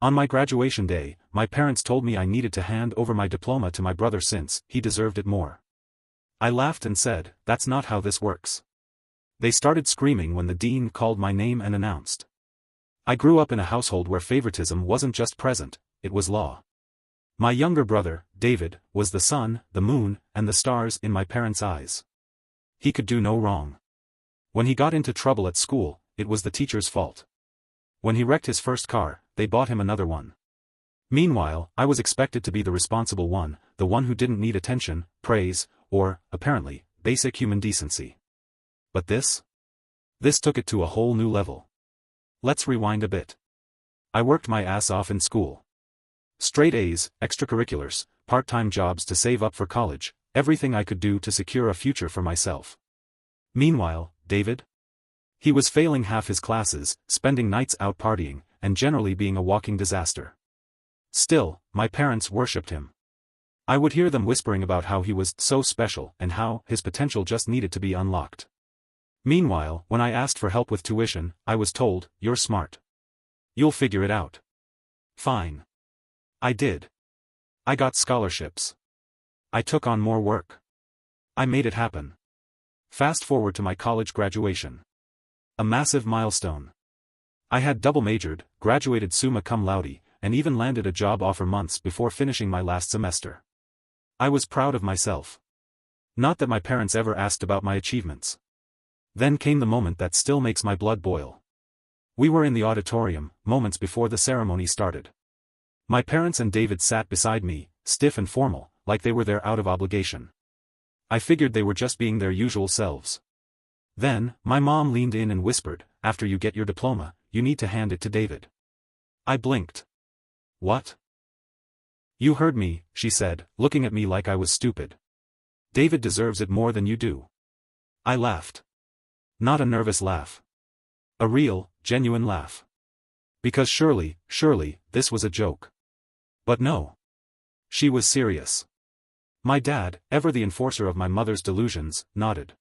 On my graduation day, my parents told me I needed to hand over my diploma to my brother since he deserved it more. I laughed and said, "That's not how this works." They started screaming when the dean called my name and announced. I grew up in a household where favoritism wasn't just present, it was law. My younger brother, David, was the sun, the moon, and the stars in my parents' eyes. He could do no wrong. When he got into trouble at school, it was the teacher's fault. When he wrecked his first car, they bought him another one. Meanwhile, I was expected to be the responsible one, the one who didn't need attention, praise, or, apparently, basic human decency. But this took it to a whole new level. Let's rewind a bit. I worked my ass off in school. Straight A's, extracurriculars, part-time jobs to save up for college, everything I could do to secure a future for myself. Meanwhile, David? He was failing half his classes, spending nights out partying, and generally being a walking disaster. Still, my parents worshipped him. I would hear them whispering about how he was so special and how his potential just needed to be unlocked. Meanwhile, when I asked for help with tuition, I was told, "You're smart. You'll figure it out." Fine. I did. I got scholarships. I took on more work. I made it happen. Fast forward to my college graduation. A massive milestone. I had double majored, graduated summa cum laude, and even landed a job offer months before finishing my last semester. I was proud of myself. Not that my parents ever asked about my achievements. Then came the moment that still makes my blood boil. We were in the auditorium, moments before the ceremony started. My parents and David sat beside me, stiff and formal, like they were there out of obligation. I figured they were just being their usual selves. Then, my mom leaned in and whispered, "After you get your diploma, you need to hand it to David." I blinked. "What?" "You heard me," she said, looking at me like I was stupid. "David deserves it more than you do." I laughed. Not a nervous laugh. A real, genuine laugh. Because surely, this was a joke. But no. She was serious. My dad, ever the enforcer of my mother's delusions, nodded.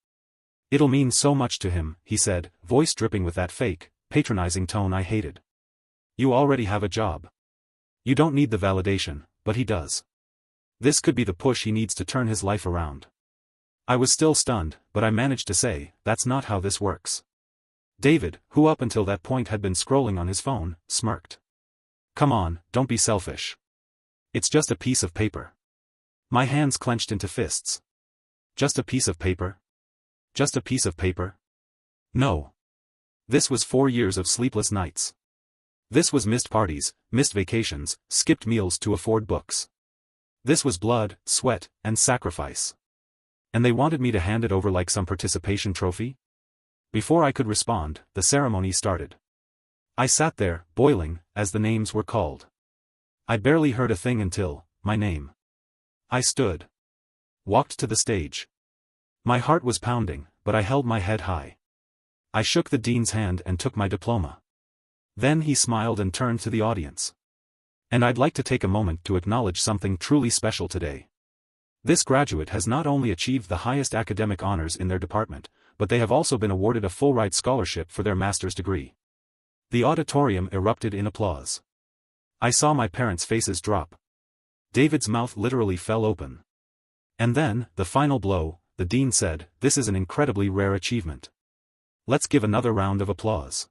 "It'll mean so much to him," he said, voice dripping with that fake, patronizing tone I hated. "You already have a job. You don't need the validation, but he does. This could be the push he needs to turn his life around." I was still stunned, but I managed to say, "That's not how this works." David, who up until that point had been scrolling on his phone, smirked. "Come on, don't be selfish. It's just a piece of paper." My hands clenched into fists. Just a piece of paper? Just a piece of paper? No. This was 4 years of sleepless nights. This was missed parties, missed vacations, skipped meals to afford books. This was blood, sweat, and sacrifice. And they wanted me to hand it over like some participation trophy? Before I could respond, the ceremony started. I sat there, boiling, as the names were called. I barely heard a thing until, my name. I stood. Walked to the stage. My heart was pounding, but I held my head high. I shook the dean's hand and took my diploma. Then he smiled and turned to the audience. "And I'd like to take a moment to acknowledge something truly special today. This graduate has not only achieved the highest academic honors in their department, but they have also been awarded a full-ride scholarship for their master's degree." The auditorium erupted in applause. I saw my parents' faces drop. David's mouth literally fell open. And then, the final blow, the dean said, "This is an incredibly rare achievement. Let's give another round of applause."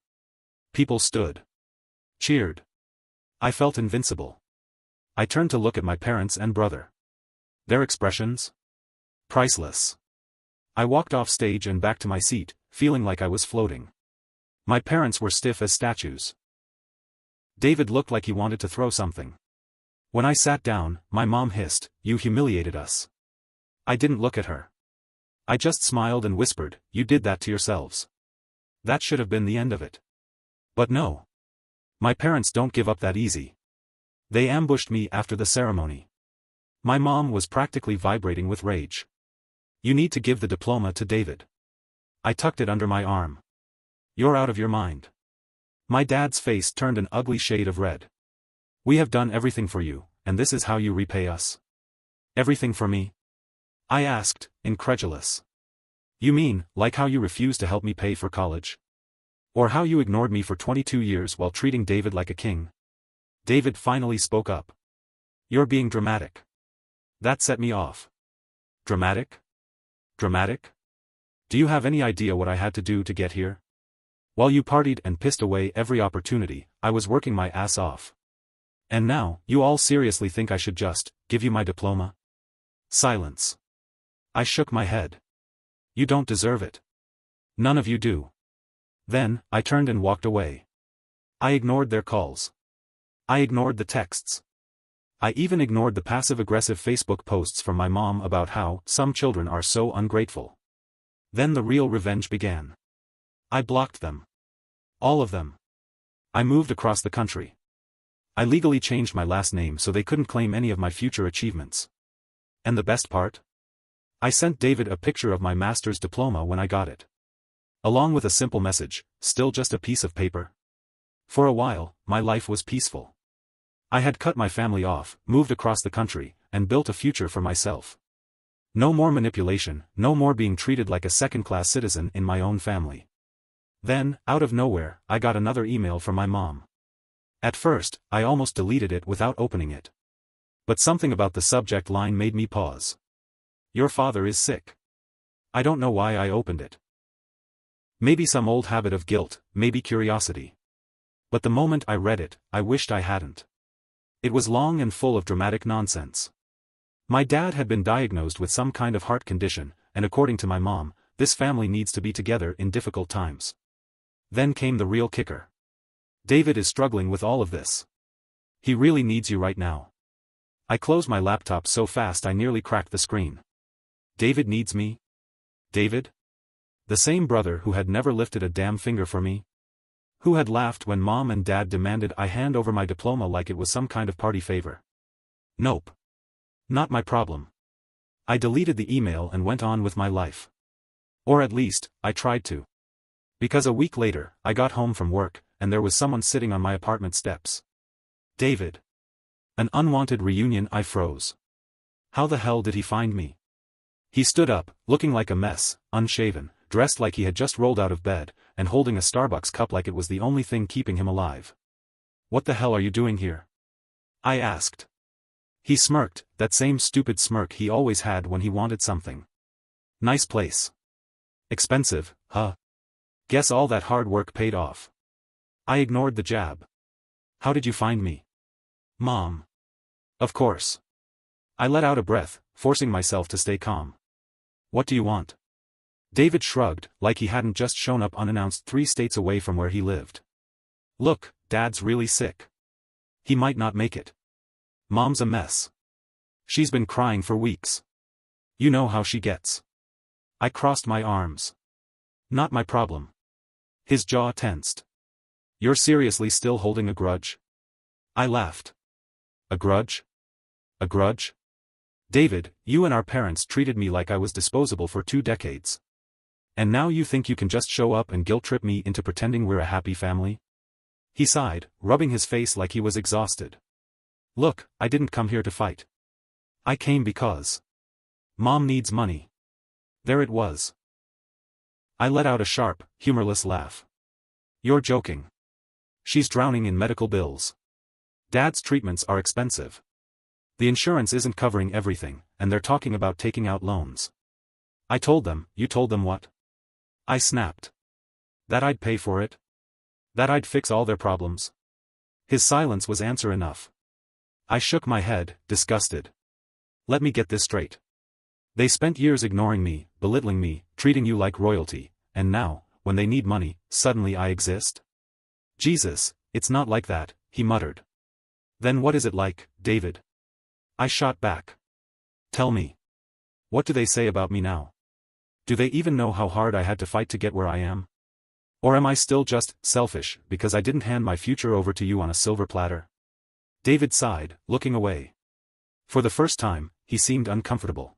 People stood. Cheered. I felt invincible. I turned to look at my parents and brother. Their expressions? Priceless. I walked off stage and back to my seat, feeling like I was floating. My parents were stiff as statues. David looked like he wanted to throw something. When I sat down, my mom hissed, "You humiliated us." I didn't look at her. I just smiled and whispered, "You did that to yourselves." That should have been the end of it. But no. My parents don't give up that easy. They ambushed me after the ceremony. My mom was practically vibrating with rage. "You need to give the diploma to David." I tucked it under my arm. "You're out of your mind." My dad's face turned an ugly shade of red. "We have done everything for you, and this is how you repay us?" "Everything for me?" I asked, incredulous. "You mean, like how you refused to help me pay for college? Or how you ignored me for 22 years while treating David like a king?" David finally spoke up. You're being dramatic. That set me off. Dramatic? Dramatic? Do you have any idea what I had to do to get here? While you partied and pissed away every opportunity, I was working my ass off. And now, you all seriously think I should just give you my diploma? Silence. I shook my head. You don't deserve it. None of you do. Then, I turned and walked away. I ignored their calls. I ignored the texts. I even ignored the passive-aggressive Facebook posts from my mom about how some children are so ungrateful. Then the real revenge began. I blocked them. All of them. I moved across the country. I legally changed my last name so they couldn't claim any of my future achievements. And the best part? I sent David a picture of my master's diploma when I got it. Along with a simple message, still just a piece of paper. For a while, my life was peaceful. I had cut my family off, moved across the country, and built a future for myself. No more manipulation, no more being treated like a second-class citizen in my own family. Then, out of nowhere, I got another email from my mom. At first, I almost deleted it without opening it. But something about the subject line made me pause. Your father is sick. I don't know why I opened it. Maybe some old habit of guilt, maybe curiosity. But the moment I read it, I wished I hadn't. It was long and full of dramatic nonsense. My dad had been diagnosed with some kind of heart condition, and according to my mom, this family needs to be together in difficult times. Then came the real kicker. David is struggling with all of this. He really needs you right now. I closed my laptop so fast I nearly cracked the screen. David needs me? David? The same brother who had never lifted a damn finger for me? Who had laughed when mom and dad demanded I hand over my diploma like it was some kind of party favor? Nope. Not my problem. I deleted the email and went on with my life. Or at least, I tried to. Because a week later, I got home from work, and there was someone sitting on my apartment steps. David. An unwanted reunion. I froze. How the hell did he find me? He stood up, looking like a mess, unshaven, dressed like he had just rolled out of bed, and holding a Starbucks cup like it was the only thing keeping him alive. What the hell are you doing here? I asked. He smirked, that same stupid smirk he always had when he wanted something. Nice place. Expensive, huh? Guess all that hard work paid off. I ignored the jab. How did you find me? Mom. Of course. I let out a breath, forcing myself to stay calm. What do you want? David shrugged, like he hadn't just shown up unannounced 3 states away from where he lived. Look, Dad's really sick. He might not make it. Mom's a mess. She's been crying for weeks. You know how she gets. I crossed my arms. Not my problem. His jaw tensed. You're seriously still holding a grudge? I laughed. A grudge? A grudge? David, you and our parents treated me like I was disposable for 2 decades. And now you think you can just show up and guilt-trip me into pretending we're a happy family? He sighed, rubbing his face like he was exhausted. Look, I didn't come here to fight. I came because Mom needs money. There it was. I let out a sharp, humorless laugh. You're joking. She's drowning in medical bills. Dad's treatments are expensive. The insurance isn't covering everything, and they're talking about taking out loans. I told them. You told them what? I snapped. That I'd pay for it? That I'd fix all their problems? His silence was answer enough. I shook my head, disgusted. Let me get this straight. They spent years ignoring me, belittling me, treating you like royalty, and now, when they need money, suddenly I exist? Jesus, it's not like that, he muttered. Then what is it like, David? I shot back. Tell me. What do they say about me now? Do they even know how hard I had to fight to get where I am? Or am I still just selfish because I didn't hand my future over to you on a silver platter? David sighed, looking away. For the first time, he seemed uncomfortable.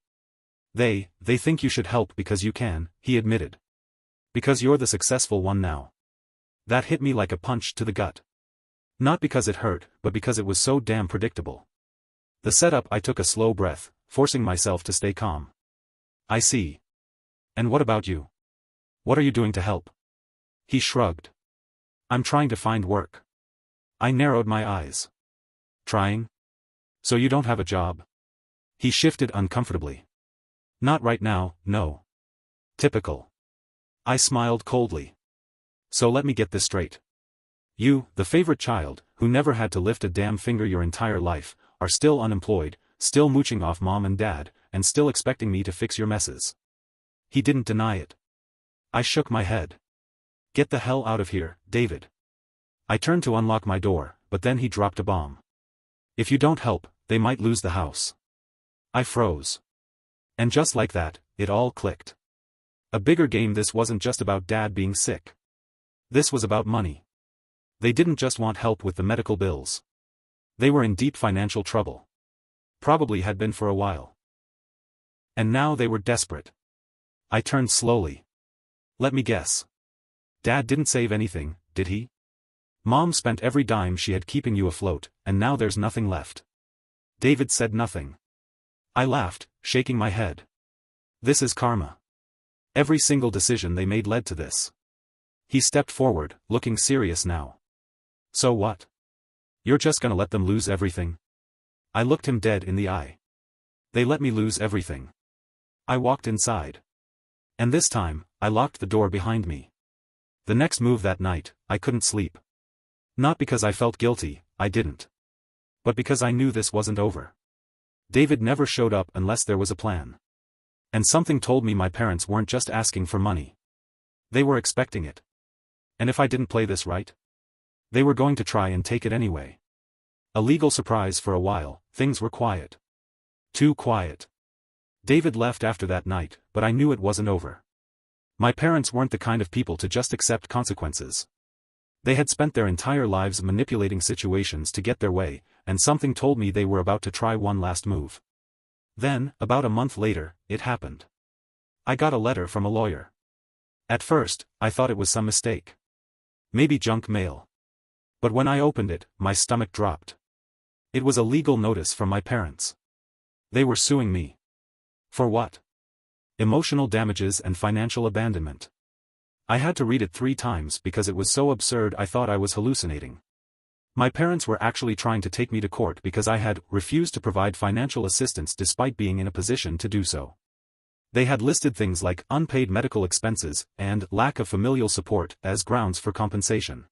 They think you should help because you can, he admitted. Because you're the successful one now. That hit me like a punch to the gut. Not because it hurt, but because it was so damn predictable. The setup. I took a slow breath, forcing myself to stay calm. I see. And what about you? What are you doing to help? He shrugged. I'm trying to find work. I narrowed my eyes. Trying? So you don't have a job? He shifted uncomfortably. Not right now, no. Typical. I smiled coldly. So let me get this straight. You, the favorite child, who never had to lift a damn finger your entire life, are still unemployed, still mooching off mom and dad, and still expecting me to fix your messes. He didn't deny it. I shook my head. Get the hell out of here, David. I turned to unlock my door, but then he dropped a bomb. If you don't help, they might lose the house. I froze. And just like that, it all clicked. A bigger game. This wasn't just about Dad being sick. This was about money. They didn't just want help with the medical bills. They were in deep financial trouble. Probably had been for a while. And now they were desperate. I turned slowly. Let me guess. Dad didn't save anything, did he? Mom spent every dime she had keeping you afloat, and now there's nothing left. David said nothing. I laughed, shaking my head. This is karma. Every single decision they made led to this. He stepped forward, looking serious now. So what? You're just gonna let them lose everything? I looked him dead in the eye. They let me lose everything. I walked inside. And this time, I locked the door behind me. The next move that night, I couldn't sleep. Not because I felt guilty, I didn't. But because I knew this wasn't over. David never showed up unless there was a plan. And something told me my parents weren't just asking for money. They were expecting it. And if I didn't play this right, they were going to try and take it anyway. A legal surprise. For a while, things were quiet. Too quiet. David left after that night, but I knew it wasn't over. My parents weren't the kind of people to just accept consequences. They had spent their entire lives manipulating situations to get their way, and something told me they were about to try one last move. Then, about a month later, it happened. I got a letter from a lawyer. At first, I thought it was some mistake. Maybe junk mail. But when I opened it, my stomach dropped. It was a legal notice from my parents. They were suing me. For what? Emotional damages and financial abandonment. I had to read it 3 times because it was so absurd I thought I was hallucinating. My parents were actually trying to take me to court because I had refused to provide financial assistance despite being in a position to do so. They had listed things like unpaid medical expenses and lack of familial support as grounds for compensation.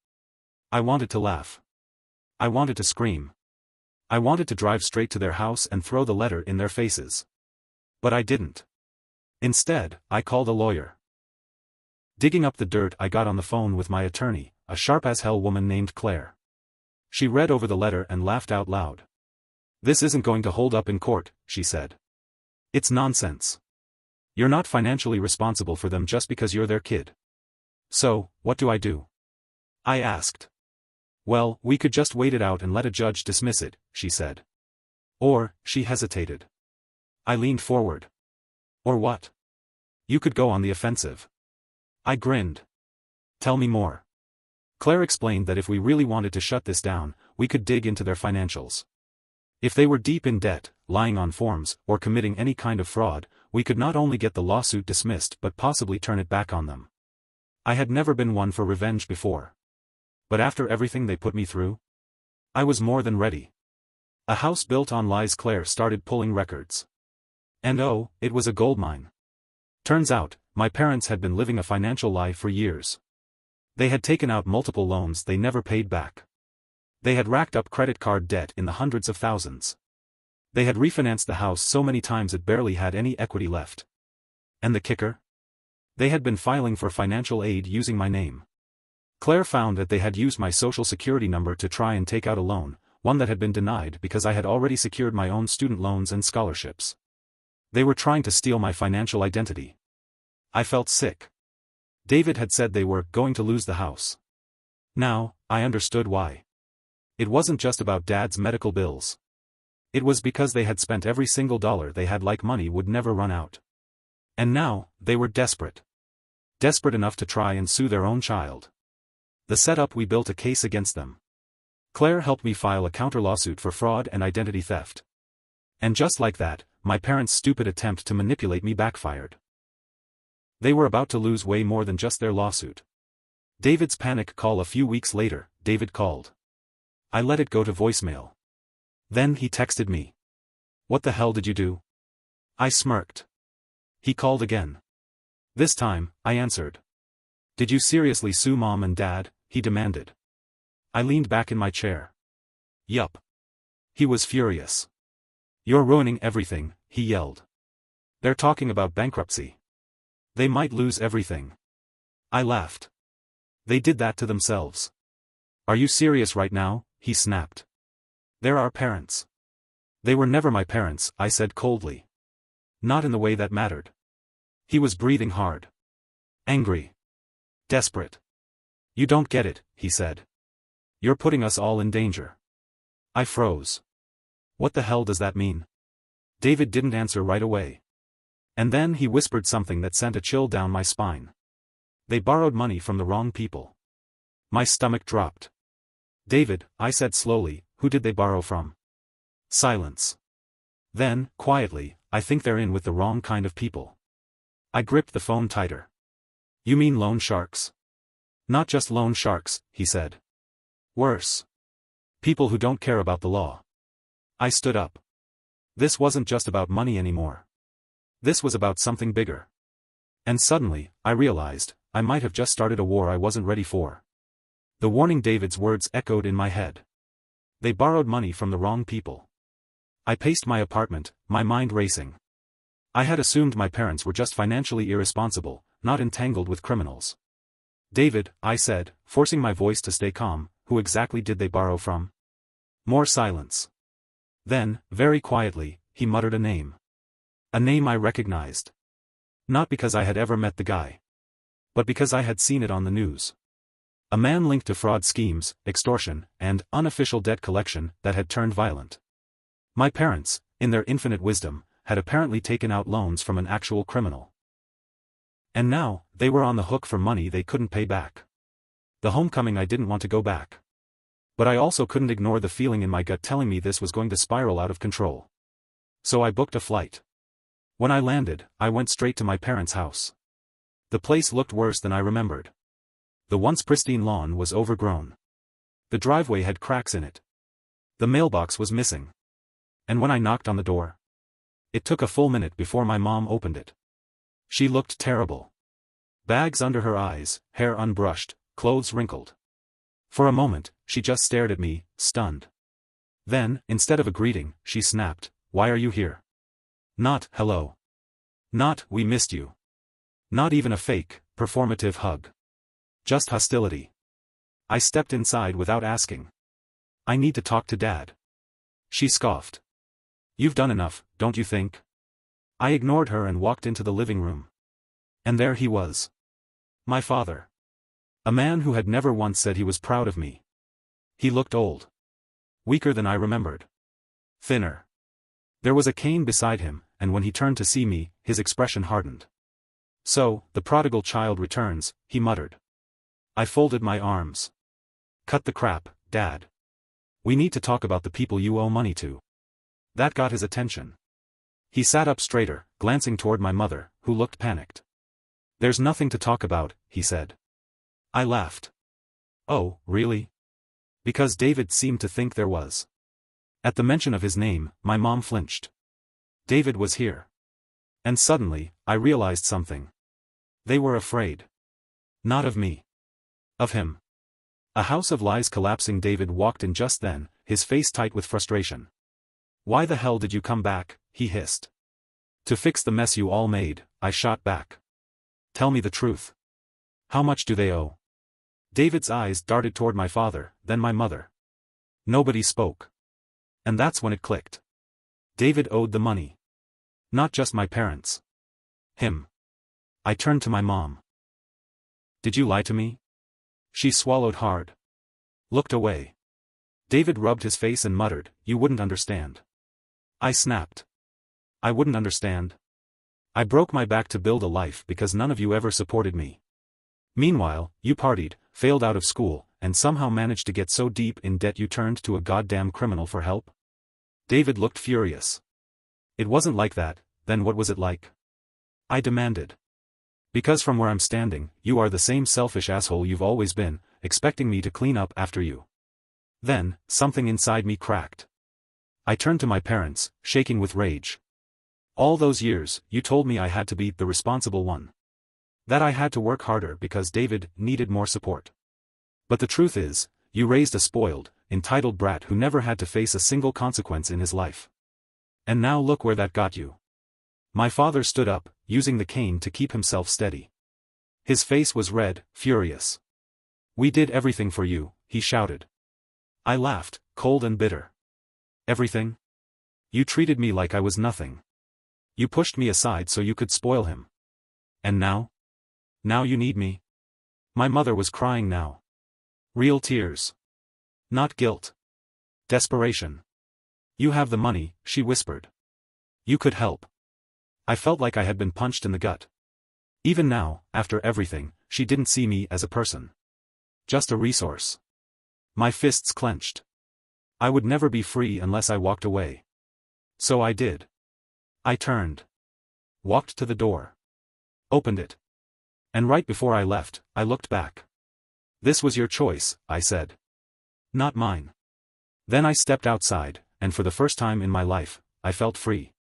I wanted to laugh. I wanted to scream. I wanted to drive straight to their house and throw the letter in their faces. But I didn't. Instead, I called a lawyer. Digging up the dirt, I got on the phone with my attorney, a sharp-as-hell woman named Claire. She read over the letter and laughed out loud. "This isn't going to hold up in court," she said. "It's nonsense. You're not financially responsible for them just because you're their kid. So, what do I do?" I asked. "Well, we could just wait it out and let a judge dismiss it," she said. Or, she hesitated. I leaned forward. Or what? You could go on the offensive. I grinned. "Tell me more." Claire explained that if we really wanted to shut this down, we could dig into their financials. If they were deep in debt, lying on forms, or committing any kind of fraud, we could not only get the lawsuit dismissed but possibly turn it back on them. I had never been one for revenge before. But after everything they put me through, I was more than ready. A house built on lies. Claire started pulling records. And oh, it was a goldmine. Turns out, my parents had been living a financial lie for years. They had taken out multiple loans they never paid back. They had racked up credit card debt in the hundreds of thousands. They had refinanced the house so many times it barely had any equity left. And the kicker? They had been filing for financial aid using my name. Claire found that they had used my social security number to try and take out a loan, one that had been denied because I had already secured my own student loans and scholarships. They were trying to steal my financial identity. I felt sick. David had said they were going to lose the house. Now, I understood why. It wasn't just about Dad's medical bills. It was because they had spent every single dollar they had like money would never run out. And now, they were desperate. Desperate enough to try and sue their own child. The setup: we built a case against them. Claire helped me file a counter-lawsuit for fraud and identity theft. And just like that, my parents' stupid attempt to manipulate me backfired. They were about to lose way more than just their lawsuit. David's panic call. A few weeks later, David called. I let it go to voicemail. Then he texted me. What the hell did you do? I smirked. He called again. This time, I answered. Did you seriously sue Mom and Dad? He demanded. I leaned back in my chair. Yup. He was furious. You're ruining everything, he yelled. They're talking about bankruptcy. They might lose everything. I laughed. They did that to themselves. Are you serious right now? He snapped. They're our parents. They were never my parents, I said coldly. Not in the way that mattered. He was breathing hard. Angry. Desperate. You don't get it, he said. You're putting us all in danger. I froze. What the hell does that mean? David didn't answer right away. And then he whispered something that sent a chill down my spine. They borrowed money from the wrong people. My stomach dropped. David, I said slowly, who did they borrow from? Silence. Then, quietly, I think they're in with the wrong kind of people. I gripped the phone tighter. You mean loan sharks? Not just loan sharks, he said. Worse. People who don't care about the law. I stood up. This wasn't just about money anymore. This was about something bigger. And suddenly, I realized, I might have just started a war I wasn't ready for. The warning David's words echoed in my head. They borrowed money from the wrong people. I paced my apartment, my mind racing. I had assumed my parents were just financially irresponsible, not entangled with criminals. David, I said, forcing my voice to stay calm, who exactly did they borrow from? More silence. Then, very quietly, he muttered a name. A name I recognized. Not because I had ever met the guy. But because I had seen it on the news. A man linked to fraud schemes, extortion, and unofficial debt collection that had turned violent. My parents, in their infinite wisdom, had apparently taken out loans from an actual criminal. And now, they were on the hook for money they couldn't pay back. The homecoming I didn't want to go back. But I also couldn't ignore the feeling in my gut telling me this was going to spiral out of control. So I booked a flight. When I landed, I went straight to my parents' house. The place looked worse than I remembered. The once pristine lawn was overgrown. The driveway had cracks in it. The mailbox was missing. And when I knocked on the door, it took a full minute before my mom opened it. She looked terrible. Bags under her eyes, hair unbrushed, clothes wrinkled. For a moment, she just stared at me, stunned. Then, instead of a greeting, she snapped, "Why are you here?" Not, "Hello." Not, "We missed you." Not even a fake, performative hug. Just hostility. I stepped inside without asking. "I need to talk to Dad." She scoffed. "You've done enough, don't you think?" I ignored her and walked into the living room. And there he was. My father. A man who had never once said he was proud of me. He looked old. Weaker than I remembered. Thinner. There was a cane beside him, and when he turned to see me, his expression hardened. "So, the prodigal child returns," he muttered. I folded my arms. "Cut the crap, Dad. We need to talk about the people you owe money to." That got his attention. He sat up straighter, glancing toward my mother, who looked panicked. "There's nothing to talk about," he said. I laughed. "Oh, really?" Because David seemed to think there was. At the mention of his name, my mom flinched. David was here. And suddenly, I realized something. They were afraid. Not of me. Of him. A house of lies collapsing. David walked in just then, his face tight with frustration. "Why the hell did you come back?" he hissed. "To fix the mess you all made," I shot back. "Tell me the truth. How much do they owe?" David's eyes darted toward my father, then my mother. Nobody spoke. And that's when it clicked. David owed the money. Not just my parents. Him. I turned to my mom. "Did you lie to me?" She swallowed hard. Looked away. David rubbed his face and muttered, "You wouldn't understand." I snapped. "I wouldn't understand. I broke my back to build a life because none of you ever supported me. Meanwhile, you partied, failed out of school, and somehow managed to get so deep in debt you turned to a goddamn criminal for help?" David looked furious. "It wasn't like that, then what was it like?" I demanded. "Because from where I'm standing, you are the same selfish asshole you've always been, expecting me to clean up after you." Then, something inside me cracked. I turned to my parents, shaking with rage. All those years, you told me I had to be the responsible one. That I had to work harder because David needed more support. But the truth is, you raised a spoiled, entitled brat who never had to face a single consequence in his life. And now look where that got you. My father stood up, using the cane to keep himself steady. His face was red, furious. We did everything for you, he shouted. I laughed, cold and bitter. Everything? You treated me like I was nothing. You pushed me aside so you could spoil him. And now? Now you need me? My mother was crying now. Real tears. Not guilt. Desperation. You have the money, she whispered. You could help. I felt like I had been punched in the gut. Even now, after everything, she didn't see me as a person. Just a resource. My fists clenched. I would never be free unless I walked away. So I did. I turned. Walked to the door. Opened it. And right before I left, I looked back. This was your choice, I said. Not mine. Then I stepped outside, and for the first time in my life, I felt free.